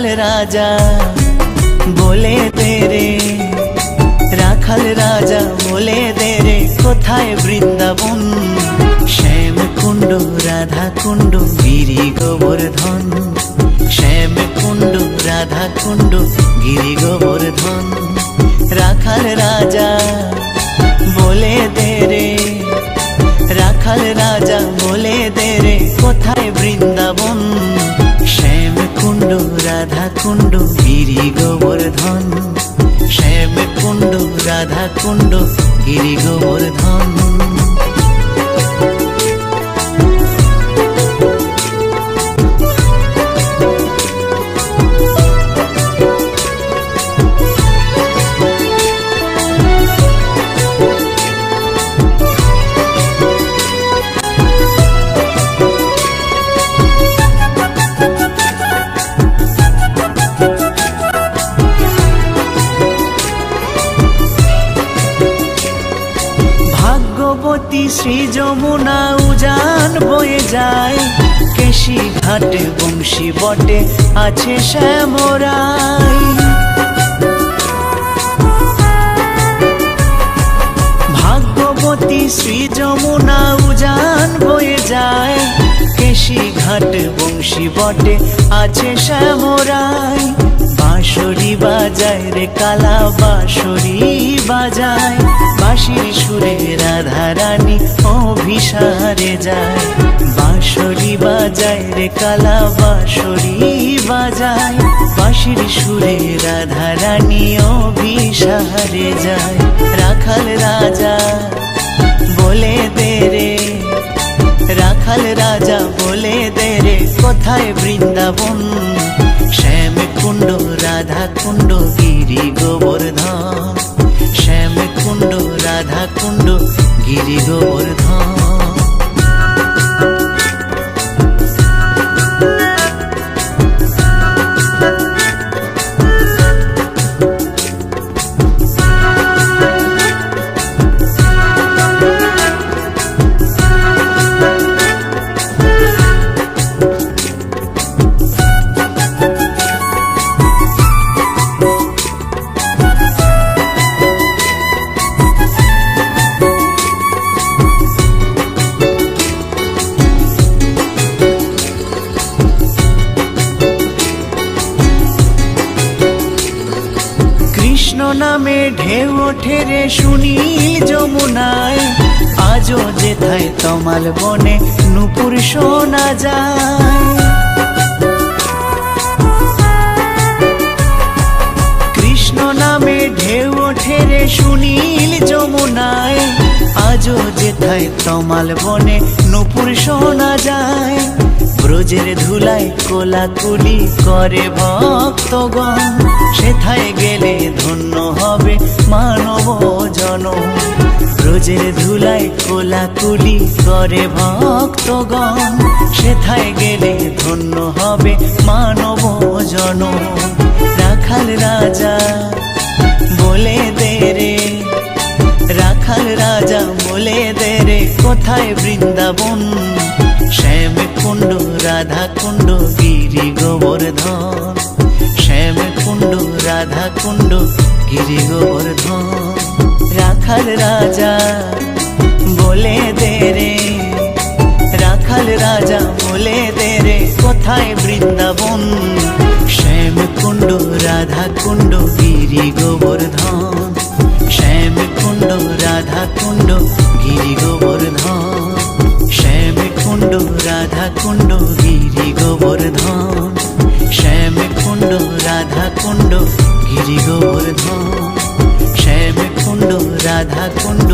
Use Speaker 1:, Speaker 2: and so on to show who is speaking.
Speaker 1: রাখাল রাজা বলে দে রে, রাখাল রাজা বলে দে রে, কোথায় বৃন্দাবন? শ্যাম কুণ্ড রাধা কুণ্ড গিরি গোবর্ধন, শ্যাম কুণ্ড রাধা কুণ্ড গিরি গোবর্ধন। রাখাল রাজা বলে দে রে, রাখাল রাজা বলে দে রে, কোথায় বৃন্দাবন? শ্যাম কুণ্ড রাধা কুণ্ড গিরি গোবর্ধন, শ্যাম কুণ্ড রাধা কুণ্ড গিরি গোবর্ধন। শ্রী যমুনা উজান বয়ে যায়, কেশি ঘাটে বংশী বটে আছে শ্যামরাই। ভাগ্যবতী শ্রী যমুনা উজান বয়ে যায়, কেশি ঘাট বংশী বটে আছে শ্যামরাই। বাঁশরি বাজায় রে কালা বাঁশরি বাজায়, বাঁশির সুরে রাধা রানী অভিসারে যায়। বাঁশরি বাজায় রে কালা বাঁশরি বাজায়, বাঁশির সুরে রাধা রানী অভিসারে যায়। রাখাল রাজা বলে দে রে, রাখাল রাজা বলে দে রে, কোথায় বৃন্দাবন? শ্যাম কুণ্ড রাধা কুণ্ড গিরি গোবর্ধন, শ্যাম কুণ্ড রাধা কুণ্ড গিরি গোবর্ধন। কৃষ্ণ নামে ঢেউ ওঠে রে সুনীল যমুনায়, আজও যেথায় তমাল বনে নূপুর শোনা যায়। কৃষ্ণ নামে ঢেউ ওঠে রে সুনীল যমুনায়, আজও যেথায় তমাল বনে নূপুর শোনা যায়। ব্রজের ধুলায় কোলাকুলি করে ভক্তগণ, সেথায় গেলে ধন্য হবে মানব জনম। ব্রজের ধুলায় কোলাকুলি করে ভক্তগণ, সেথায় গেলে ধন্য হবে মানব জনম। রাখাল রাজা বলে দে রে, রাখাল রাজা বলে দে রে, কোথায় বৃন্দাবন? শ্যাম কুণ্ড রাধা কুণ্ড গিরি গোবর্ধন, শ্যাম কুণ্ড রাধা কুণ্ড গিরি গোবর্ধন। রাখাল রাজা বলে দে রে, রাখাল রাজা বলে দে রে, কোথায় বৃন্দাবন? শ্যাম কুণ্ড রাধা কুণ্ড গিরি গোবর্ধন, শ্যাম কুণ্ড রাধা কুণ্ড গিরি গোবর্ধন, শ্যাম কুণ্ড রাধা কুণ্ড গিরি গোবর্ধন, শ্যাম কুণ্ড রাধা কুণ্ড গিরি গোবর্ধন, শ্যাম কুণ্ড রাধা কুণ্ড